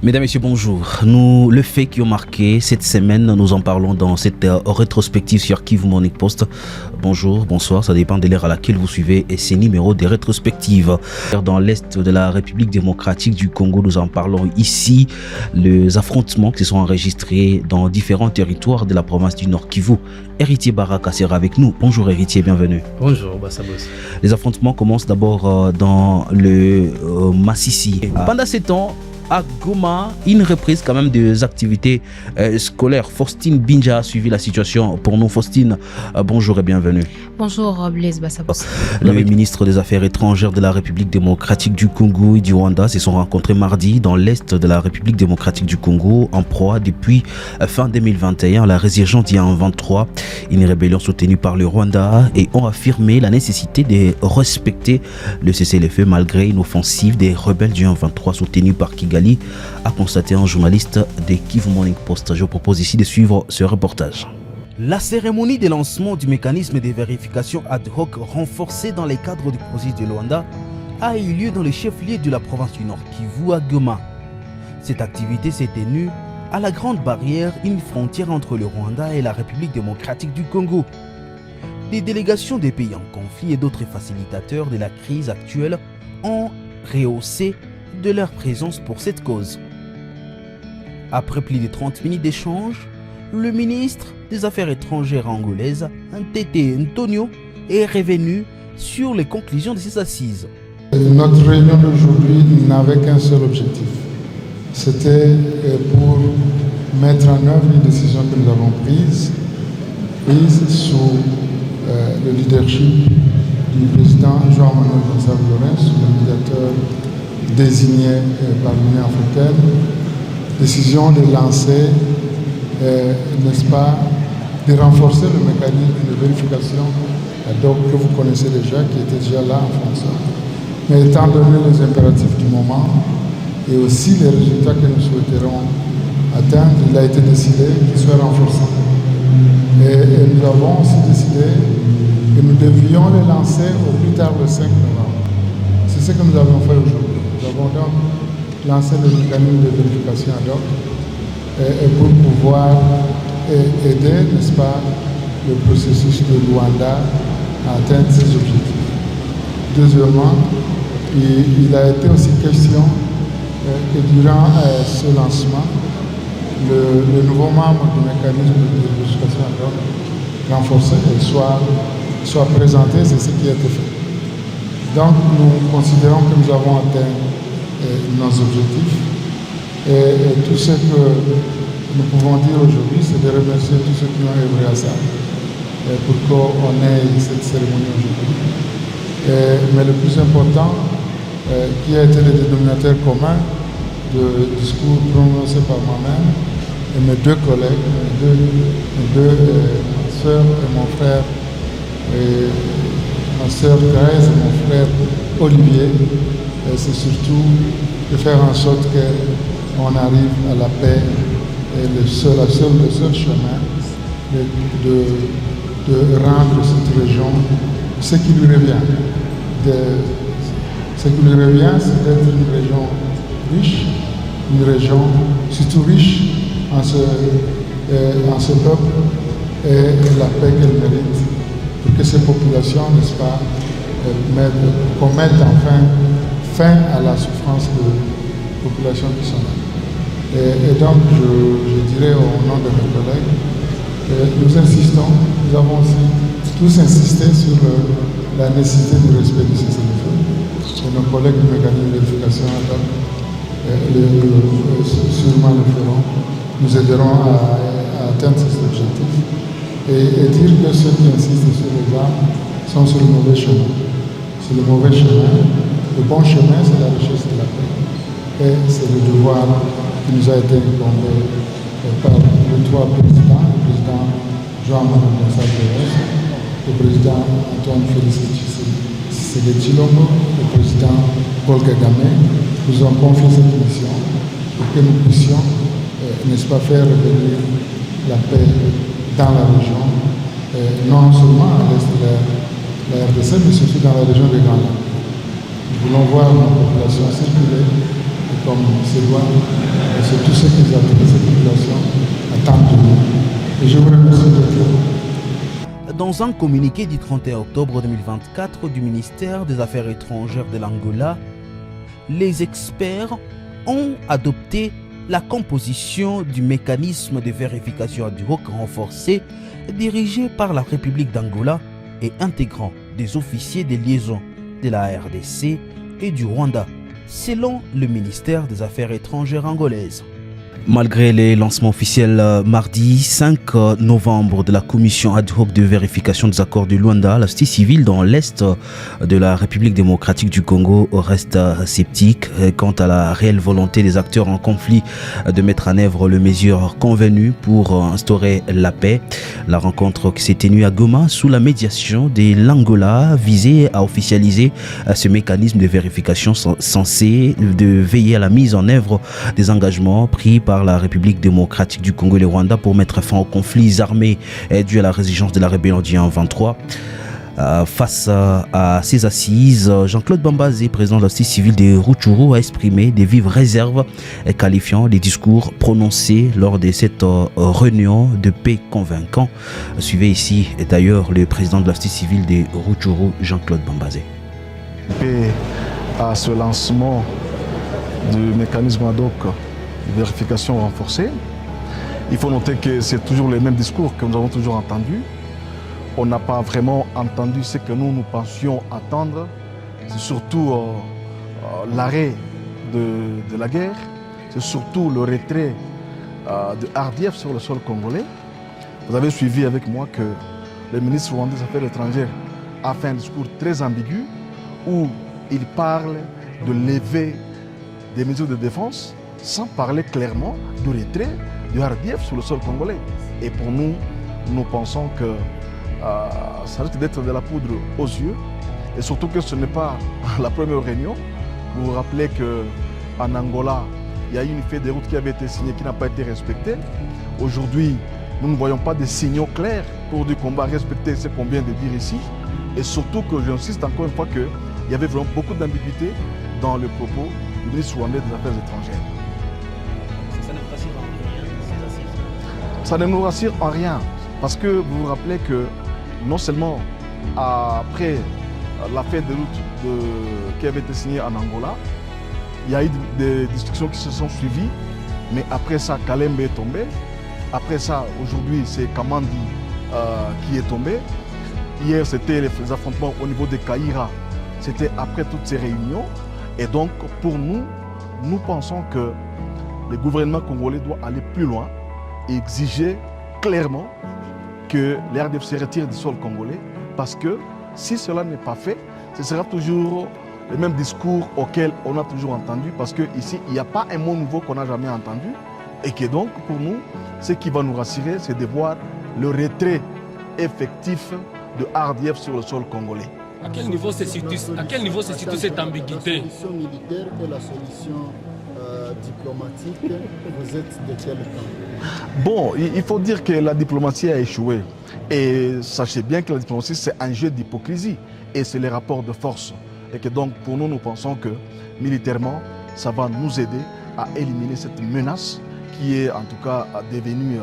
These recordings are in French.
Mesdames, Messieurs, bonjour. Le fait qui a marqué cette semaine, nous en parlons dans cette rétrospective sur Kivu Morning Post. Bonjour, bonsoir, ça dépend de l'heure à laquelle vous suivez et ces numéros de rétrospective. Dans l'Est de la République démocratique du Congo, nous en parlons ici. Les affrontements qui se sont enregistrés dans différents territoires de la province du Nord Kivu. Héritier Baraka sera avec nous. Bonjour Héritier, bienvenue. Bonjour Bassabos. Les affrontements commencent d'abord dans le Massissi. Pendant ces temps, à Goma, une reprise quand même des activités scolaires. Faustine Binja a suivi la situation pour nous. Faustine, bonjour et bienvenue. Bonjour Blaise Bassabos. Le ministre des Affaires étrangères de la République démocratique du Congo et du Rwanda se sont rencontrés mardi dans l'Est de la République démocratique du Congo en proie depuis fin 2021 à la résurgence d'il y a un 23. Une rébellion soutenue par le Rwanda et ont affirmé la nécessité de respecter le cessez-le-feu malgré une offensive des rebelles du 23 soutenue par Kigali, a constaté un journaliste de Kivu Morning Post. Je vous propose ici de suivre ce reportage. La cérémonie de lancement du mécanisme de vérification ad hoc renforcé dans les cadres du processus de Luanda a eu lieu dans le chef-lieu de la province du Nord Kivu à Goma. Cette activité s'est tenue à la Grande Barrière, une frontière entre le Rwanda et la République démocratique du Congo. Des délégations des pays en conflit et d'autres facilitateurs de la crise actuelle ont rehaussé de leur présence pour cette cause. Après plus de 30 minutes d'échange, le ministre des Affaires étrangères angolaise, Ntete Ntonio, est revenu sur les conclusions de ces assises. Notre réunion d'aujourd'hui n'avait qu'un seul objectif. C'était pour mettre en œuvre les décisions que nous avons prises sous le leadership du président Jean-Manuel Gonçalves Lorenz, le médiateur désigné par l'Union africaine, décision de lancer, n'est-ce pas, de renforcer le mécanisme de vérification que vous connaissez déjà, qui était déjà là en fonction. Mais étant donné les impératifs du moment et aussi les résultats que nous souhaiterons atteindre, il a été décidé qu'il soit renforcé. Et nous avons aussi décidé que nous devions le lancer au plus tard le 5 novembre. C'est ce que nous avons fait aujourd'hui. Nous avons donc lancé le mécanisme de vérification ad hoc et pour pouvoir aider, n'est-ce pas, le processus de Luanda à atteindre ses objectifs. Deuxièmement, il a été aussi question que durant ce lancement, le nouveau membre du mécanisme de vérification ad hoc renforcé soit présenté, c'est ce qui a été fait. Donc nous considérons que nous avons atteint nos objectifs et tout ce que nous pouvons dire aujourd'hui, c'est de remercier tous ceux qui ont œuvré à ça pour qu'on ait cette cérémonie aujourd'hui. Mais le plus important, qui a été le dénominateur commun du discours prononcé par moi-même et mes deux collègues, mes deux sœurs et mon frère, ma sœur Thérèse et mon frère Olivier, c'est surtout de faire en sorte qu'on arrive à la paix et le seul chemin de rendre cette région ce qui lui revient. Ce qui lui revient, c'est d'être une région riche, une région surtout riche en ce peuple et la paix qu'elle mérite, pour que ces populations, n'est-ce pas, commettent enfin fin à la souffrance des populations qui sont là. Et donc, je dirais au nom de mes collègues, nous insistons, nous avons aussi tous insisté sur la nécessité du respect du cessez-le-feu. Et nos collègues du mécanisme de vérification sûrement le feront. Nous aiderons à atteindre ces objectifs et dire que ceux qui insistent sur les armes sont sur le mauvais chemin. C'est le mauvais chemin. Le bon chemin, c'est la richesse de la paix. Et c'est le devoir qui nous a été incombé par les trois présidents, le président Jean-Manuel Gonçalves Lorenz, le président Antoine Félix Tshisekedi Tshilombo, le président Paul Kagame, nous ont confié cette mission pour que nous puissions, n'est-ce pas, faire revenir la paix dans la région, non seulement à l'est de la RDC, mais surtout dans la région des Grands Lacs. Nous voulons voir nos populations circuler et comme c'est loin, c'est tout ce que cette population attend de nous. Et je vous remercie de tout. Dans un communiqué du 31 octobre 2024 du ministère des Affaires étrangères de l'Angola, les experts ont adopté la composition du mécanisme de vérification ad hoc renforcé dirigé par la République d'Angola et intégrant des officiers de liaison de la RDC et du Rwanda, selon le ministère des Affaires étrangères angolaises. Malgré les lancements officiels mardi 5 novembre de la commission ad hoc de vérification des accords de Luanda, la société civile dans l'est de la République démocratique du Congo reste sceptique quant à la réelle volonté des acteurs en conflit de mettre en œuvre les mesures convenues pour instaurer la paix. La rencontre qui s'est tenue à Goma sous la médiation de l'Angola visait à officialiser ce mécanisme de vérification censé de veiller à la mise en œuvre des engagements pris par la République démocratique du Congo et le Rwanda pour mettre fin aux conflits armés dus à la résurgence de la rébellion du 23. Face à ces assises, Jean-Claude Bambazé, président de la société civile de Rutshuru, a exprimé des vives réserves qualifiant les discours prononcés lors de cette réunion de paix convaincant. Suivez ici d'ailleurs le président de la société civile de Rutshuru, Jean-Claude Bambazé. À ce lancement du mécanisme ad hoc vérification renforcée. Il faut noter que c'est toujours les mêmes discours que nous avons toujours entendus. On n'a pas vraiment entendu ce que nous pensions attendre. C'est surtout l'arrêt de la guerre, c'est surtout le retrait de RDF sur le sol congolais. Vous avez suivi avec moi que le ministre rwandais des Affaires étrangères a fait un discours très ambigu où il parle de lever des mesures de défense sans parler clairement du retrait du RDF sur le sol congolais. Et pour nous, nous pensons que ça risque d'être de la poudre aux yeux. Et surtout que ce n'est pas la première réunion. Vous vous rappelez qu'en Angola, il y a eu une feuille de route qui avait été signée qui n'a pas été respectée. Aujourd'hui, nous ne voyons pas de signaux clairs pour dire qu'on va respecter ce qu'on vient de dire ici. Et surtout que j'insiste encore une fois qu'il y avait vraiment beaucoup d'ambiguïté dans le propos du ministre rwandais des Affaires étrangères. Ça ne nous rassure en rien, parce que vous vous rappelez que non seulement après la feuille de route qui avait été signée en Angola, il y a eu des discussions qui se sont suivies, mais après ça, Kalembe est tombé. Après ça, aujourd'hui, c'est Kamandi qui est tombé. Hier, c'était les affrontements au niveau de Kaïra. C'était après toutes ces réunions. Et donc, pour nous, nous pensons que le gouvernement congolais doit aller plus loin et exiger clairement que l'RDF se retire du sol congolais, parce que si cela n'est pas fait, ce sera toujours le même discours auquel on a toujours entendu, parce qu'ici, il n'y a pas un mot nouveau qu'on n'a jamais entendu, et que donc, pour nous, ce qui va nous rassurer, c'est de voir le retrait effectif de RDF sur le sol congolais. À quel niveau se situe cette ambiguïté? La solution militaire et la solution diplomatique, vous êtes de quel camp? Bon, il faut dire que la diplomatie a échoué. Et sachez bien que la diplomatie, c'est un jeu d'hypocrisie. Et c'est les rapports de force. Et que donc, pour nous, nous pensons que militairement, ça va nous aider à éliminer cette menace qui est en tout cas devenue,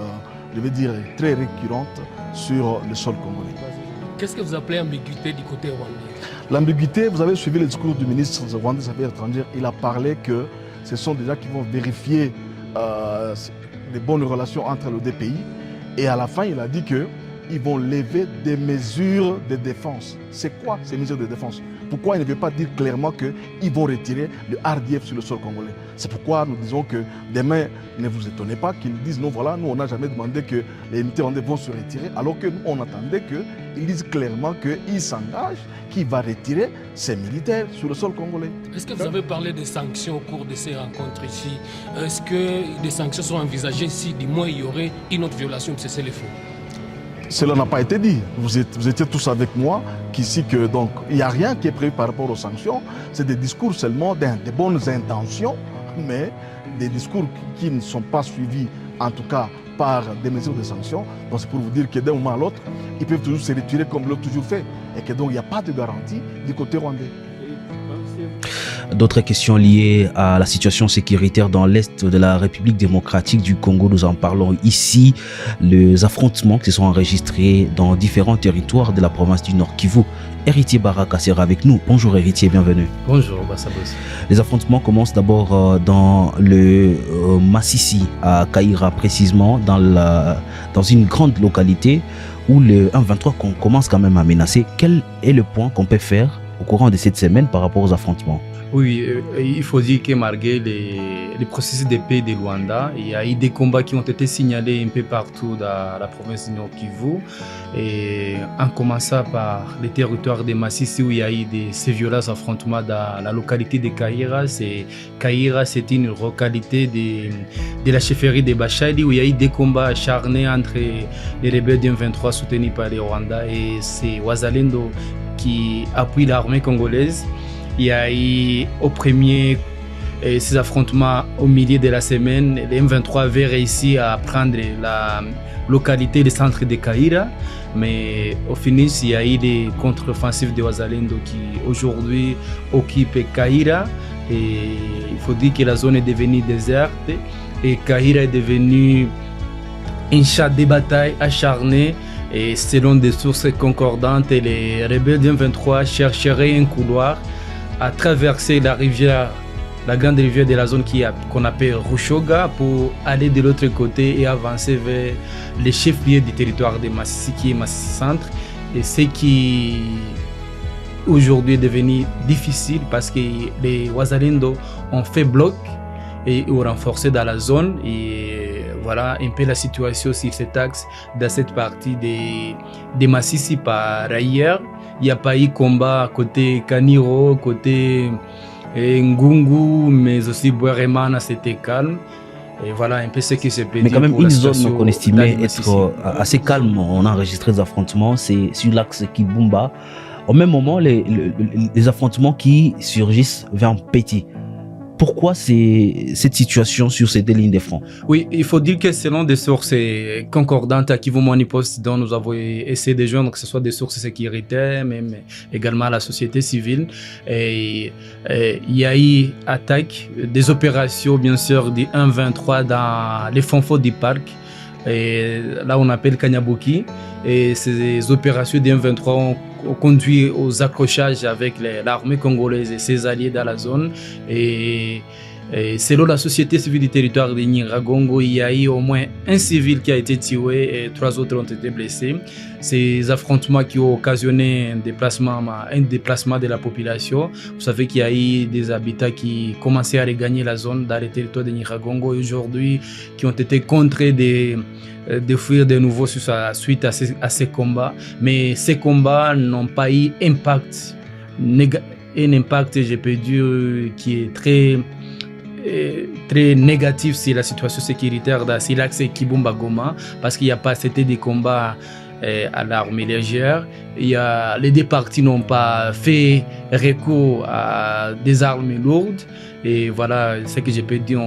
je vais dire, très récurrente sur le sol congolais. Qu'est-ce que vous appelez ambiguïté du côté rwandais? L'ambiguïté, vous avez suivi le discours du ministre rwandais des Affaires étrangères. Il a parlé que ce sont des gens qui vont vérifier les bonnes relations entre les deux pays. Et à la fin, il a dit qu'ils vont lever des mesures de défense. C'est quoi ces mesures de défense? Pourquoi il ne veut pas dire clairement qu'ils vont retirer le RDF sur le sol congolais? C'est pourquoi nous disons que demain, ne vous étonnez pas qu'ils disent non, voilà, nous on n'a jamais demandé que les unités rwandaises vont se retirer, alors que nous on attendait qu'ils disent clairement qu'ils s'engagent, qu'ils vont retirer ces militaires sur le sol congolais. Est-ce que vous avez parlé des sanctions au cours de ces rencontres ici? Est-ce que des sanctions sont envisagées si du moins il y aurait une autre violation de cessez-le-feu? Cela n'a pas été dit. Vous étiez tous avec moi qu'ici, donc il n'y a rien qui est prévu par rapport aux sanctions. C'est des discours seulement des bonnes intentions, mais des discours qui ne sont pas suivis, en tout cas par des mesures de sanctions. Donc c'est pour vous dire que d'un moment à l'autre, ils peuvent toujours se retirer comme l'ont toujours fait. Et que donc il n'y a pas de garantie du côté rwandais. D'autres questions liées à la situation sécuritaire dans l'Est de la République démocratique du Congo, nous en parlons ici. Les affrontements qui se sont enregistrés dans différents territoires de la province du Nord Kivu. Héritier Baraka sera avec nous. Bonjour Héritier, bienvenue. Bonjour Bassabos. Les affrontements commencent d'abord dans le Massissi, à Kaïra précisément, dans une grande localité où le 1-23 commence quand même à menacer. Quel est le point qu'on peut faire au courant de cette semaine par rapport aux affrontements? Oui, il faut dire que malgré les processus de paix de Luanda, il y a eu des combats qui ont été signalés un peu partout dans la province du Nord Kivu. Et en commençant par les territoires de Massissi où il y a eu ces violents affrontements dans la localité de Kaïra. Kaïra, c'est une localité de la chefferie de Bachali où il y a eu des combats acharnés entre les rebelles du 23 soutenus par les Rwandais et c'est Wazalendo qui appuie l'armée congolaise. Il y a eu au premier ces affrontements au milieu de la semaine. Les M23 avaient réussi à prendre la localité, le centre de Kaïra. Mais au finish, il y a eu des contre-offensives de Wazalendo qui aujourd'hui occupent Kaïra. Et il faut dire que la zone est devenue déserte et Kaïra est devenue un champ de bataille acharné. Et selon des sources concordantes, les rebelles du M23 chercheraient un couloir à traverser la rivière, la grande rivière de la zone qu'on appelle Rushoga pour aller de l'autre côté et avancer vers les chefs-lieux du territoire de Massissi qui est Massissi Centre. Et ce qui aujourd'hui est devenu difficile parce que les Wazalendo ont fait bloc et ont renforcé dans la zone. Et voilà un peu la situation sur cet axe dans cette partie de Massissi. Par ailleurs, il n'y a pas eu combat côté Kaniro, côté Ngungu, mais aussi Boueremana, c'était calme. Et voilà un peu ce qui s'est passé. Mais quand même, une zone qu'on estimait être assez calme, on a enregistré des affrontements, c'est sur l'axe Kibumba. Au même moment, les affrontements qui surgissent vers Petit. Pourquoi cette situation sur ces deux lignes de front? Oui, il faut dire que selon des sources concordantes à Kivu Morning Post dont nous avons essayé de joindre, que ce soit des sources sécuritaires, même également la société civile, il y a eu attaque, des opérations bien sûr du 1-23 dans les fonds du parc. Et là on appelle Kanyabuki et ces opérations du 1-23 ont conduit aux accrochages avec l'armée congolaise et ses alliés dans la zone et selon la société civile du territoire de Nyiragongo, il y a eu au moins un civil qui a été tué et 3 autres ont été blessés. Ces affrontements qui ont occasionné un déplacement de la population. Vous savez qu'il y a eu des habitants qui commençaient à regagner la zone dans le territoire de Nyiragongo et aujourd'hui qui ont été contraints de fuir de nouveau suite à ces combats. Mais ces combats n'ont pas eu un impact, je peux dire, qui est très négatif sur la situation sécuritaire dans l'axe Kibumba Goma parce qu'il n'y a pas c'était des combats à l'armée légère. Les deux parties n'ont pas fait recours à des armes lourdes. Et voilà ce que je peux dire.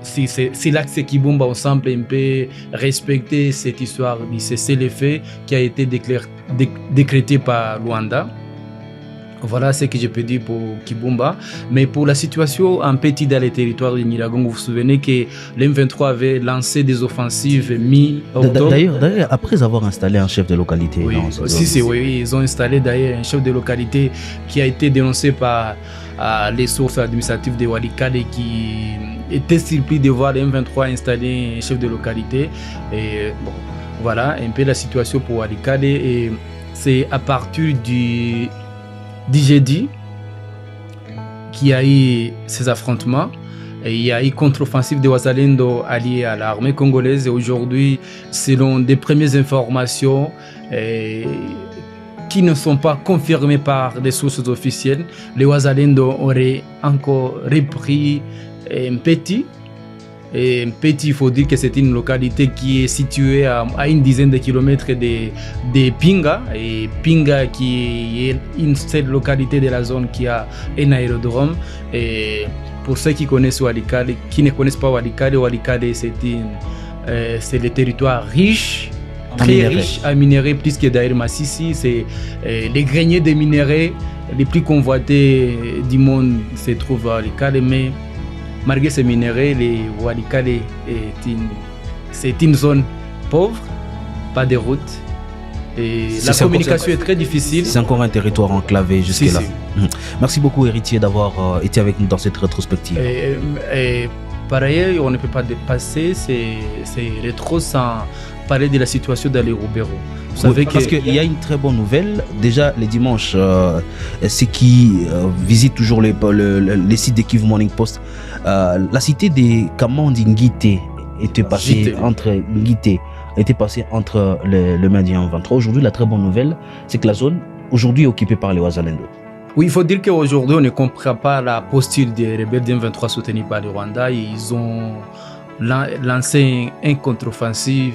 C'est l'axe Kibumba, on semble un peu respecter cette histoire du cessez-le-feu qui a été décrété par Luanda. Voilà ce que je peux dire pour Kibumba. Mais pour la situation en petit dans les territoires de Nyiragongo, vous vous souvenez que l'M23 avait lancé des offensives mi-octobre. D'ailleurs, après avoir installé un chef de localité. Oui, ils ont installé d'ailleurs un chef de localité qui a été dénoncé par les sources administratives de Walikale qui étaient surpris de voir l'M23 installer un chef de localité. Et bon, voilà un peu la situation pour Walikale. Et c'est à partir du jeudi qu'il y a eu ces affrontements et il y a eu contre-offensive de Wazalendo alliés à l'armée congolaise et aujourd'hui, selon des premières informations qui ne sont pas confirmées par des sources officielles, les Wazalendo auraient encore repris un petit. Et Petit, il faut dire que c'est une localité qui est située à une dizaine de kilomètres de Pinga. Et Pinga, qui est une seule localité de la zone qui a un aérodrome. Et pour ceux qui connaissent qui ne connaissent pas Walikale, c'est le territoire riche très riche en minerais, plus que d'ailleurs Massissi. C'est les greniers des minerais les plus convoités du monde se trouvent à Walikale, mais malgré ces minerais, les Walikale c'est une zone pauvre, pas de route. Et la communication est très difficile. C'est encore un territoire enclavé jusque-là. Merci beaucoup, Héritier, d'avoir été avec nous dans cette rétrospective. Et par ailleurs, on ne peut pas dépasser ces rétros sans parler de la situation dans les Roubero. Parce qu'il y a une très bonne nouvelle. Déjà, les dimanches, ceux qui visitent toujours les sites de Kivu Morning Post, la cité des Kamandi Ngité était passée entre Ngité. Était passé entre le mardi et le 23. Aujourd'hui, la très bonne nouvelle, c'est que la zone aujourd'hui est occupée par les Wazalendo. Oui, il faut dire qu'aujourd'hui, on ne comprend pas la posture des rebelles du M23 soutenus par le Rwanda. Ils ont lancé un contre-offensive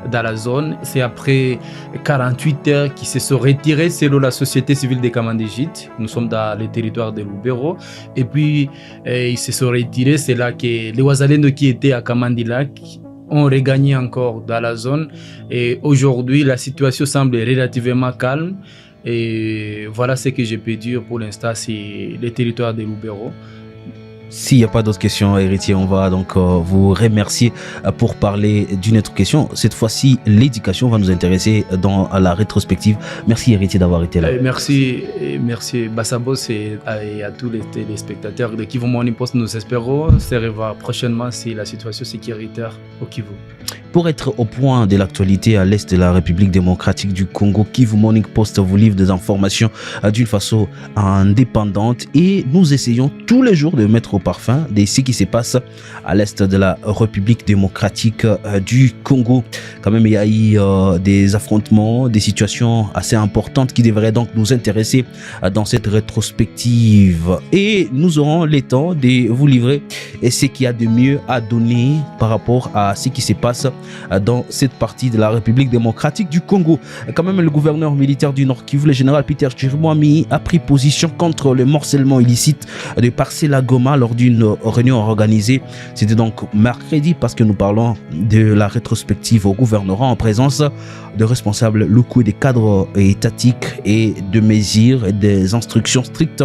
dans la zone. C'est après 48 heures qu'ils se sont retirés selon la société civile des Kamandéjites. Nous sommes dans le territoire de Lubero. Et puis, ils se sont retirés. C'est là que les Wazalendo qui étaient à Kamandilak ont regagné encore dans la zone. Et aujourd'hui, la situation semble relativement calme. Et voilà ce que je peux dire pour l'instant, c'est le territoire de Lubero. S'il n'y a pas d'autres questions, Héritier, on va donc vous remercier pour parler d'une autre question. Cette fois-ci, l'éducation va nous intéresser dans la rétrospective. Merci, Héritier, d'avoir été là. Merci Bassabos et à tous les téléspectateurs de Kivu Morning Post. Nous espérons se revoir prochainement si la situation sécuritaire au Kivu. Pour être au point de l'actualité à l'est de la République démocratique du Congo, Kivu Morning Post vous livre des informations d'une façon indépendante et nous essayons tous les jours de mettre au parfum de ce qui se passe à l'est de la République démocratique du Congo. Quand même, il y a eu des affrontements, des situations assez importantes qui devraient donc nous intéresser dans cette rétrospective. Et nous aurons le temps de vous livrer ce qu'il y a de mieux à donner par rapport à ce qui se passe dans cette partie de la République démocratique du Congo. Quand même, le gouverneur militaire du Nord Kivu, le général Peter Chirimwami, a pris position contre le morcellement illicite de parcelles à Goma lors d'une réunion organisée. C'était donc mercredi parce que nous parlons de la rétrospective au gouvernorat en présence de responsables locaux et des cadres étatiques et de mesures et des instructions strictes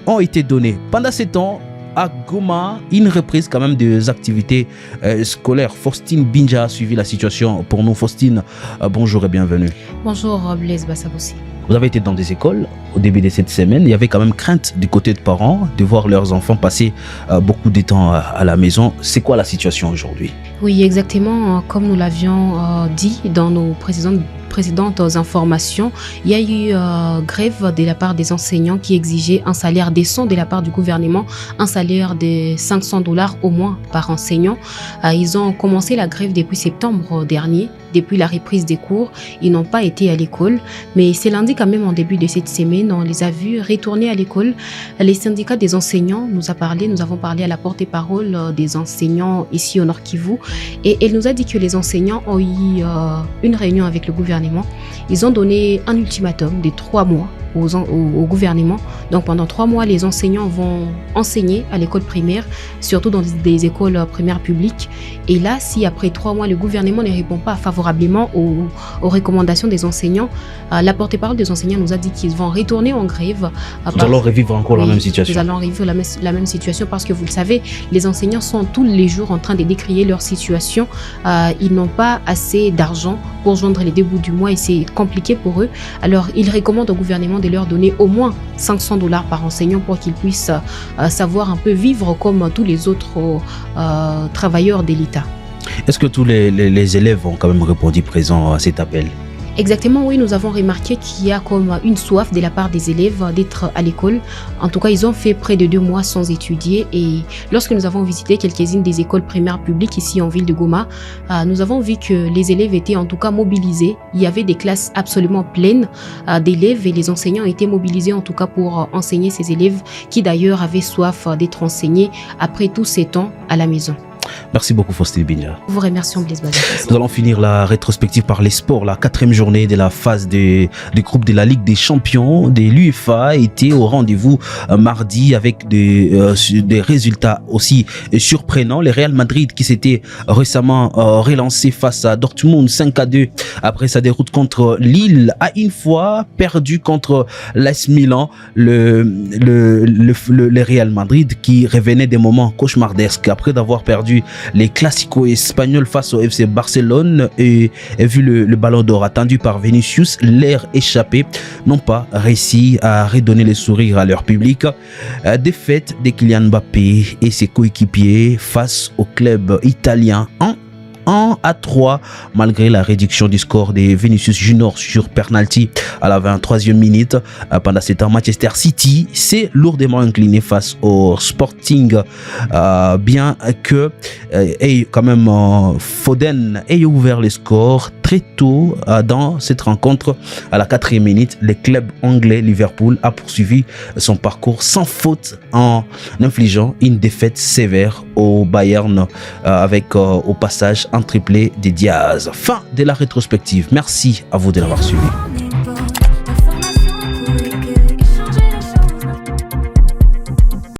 ont été données. Pendant ces temps, à Goma, une reprise quand même des activités scolaires. Faustine Binja a suivi la situation pour nous. Faustine, bonjour et bienvenue. Bonjour Blaise Bassaboussi. Vous avez été dans des écoles au début de cette semaine. Il y avait quand même crainte du côté de parents de voir leurs enfants passer beaucoup de temps à la maison. C'est quoi la situation aujourd'hui? Oui, exactement. Comme nous l'avions dit dans nos précédentes informations, il y a eu grève de la part des enseignants qui exigeaient un salaire décent de la part du gouvernement, un salaire de $500 au moins par enseignant. Ils ont commencé la grève depuis septembre dernier, depuis la reprise des cours. Ils n'ont pas été à l'école, mais c'est lundi quand même en début de cette semaine, on les a vus retourner à l'école. Les syndicats des enseignants nous avons parlé à la porte-parole des enseignants ici au Nord Kivu et elle nous a dit que les enseignants ont eu une réunion avec le gouvernement. Ils ont donné un ultimatum de 3 mois au gouvernement. Donc pendant 3 mois, les enseignants vont enseigner à l'école primaire, surtout dans des écoles primaires publiques. Et là, si après 3 mois, le gouvernement ne répond pas favorablement aux recommandations des enseignants, la porte-parole des enseignants nous a dit qu'ils vont retourner en grève. Nous allons revivre encore la même situation. Nous allons revivre la même situation parce que vous le savez, les enseignants sont tous les jours en train de décrier leur situation. Ils n'ont pas assez d'argent pour joindre les 2 bouts du mois et c'est compliqué pour eux. Alors, ils recommandent au gouvernement de leur donner au moins $500 par enseignant pour qu'ils puissent savoir un peu vivre comme tous les autres travailleurs de l'État. Est-ce que tous les élèves ont quand même répondu présent à cet appel? Exactement, oui, nous avons remarqué qu'il y a comme une soif de la part des élèves d'être à l'école. En tout cas, ils ont fait près de 2 mois sans étudier et lorsque nous avons visité quelques-unes des écoles primaires publiques ici en ville de Goma, nous avons vu que les élèves étaient en tout cas mobilisés. Il y avait des classes absolument pleines d'élèves et les enseignants étaient mobilisés en tout cas pour enseigner ces élèves qui d'ailleurs avaient soif d'être enseignés après tous ces temps à la maison. Merci beaucoup Faustin Binja. Vous remercions Blaise Bazakas. Nous allons finir la rétrospective par les sports. La 4e journée de la phase des groupes de la Ligue des Champions de l'UEFA était au rendez-vous mardi avec des résultats aussi surprenants. Le Real Madrid qui s'était récemment relancé face à Dortmund 5-2 après sa déroute contre Lille a une fois perdu contre l'AS Milan. Le Real Madrid qui revenait des moments cauchemardesques après d'avoir perdu les Clasico espagnols face au FC Barcelone et vu le ballon d'or attendu par Vinicius, l'air échappé, n'ont pas réussi à redonner le sourire à leur public. Défaite de Kylian Mbappé et ses coéquipiers face au club italien 1-3 malgré la réduction du score de Vinicius Junior sur penalty à la 23e minute. Pendant ce temps, Manchester City s'est lourdement incliné face au Sporting, bien que quand même Foden ait ouvert le score très tôt dans cette rencontre. À la 4e minute, le club anglais Liverpool a poursuivi son parcours sans faute en infligeant une défaite sévère au Bayern avec au passage un triplé des Diaz. Fin de la rétrospective. Merci à vous de l'avoir suivi.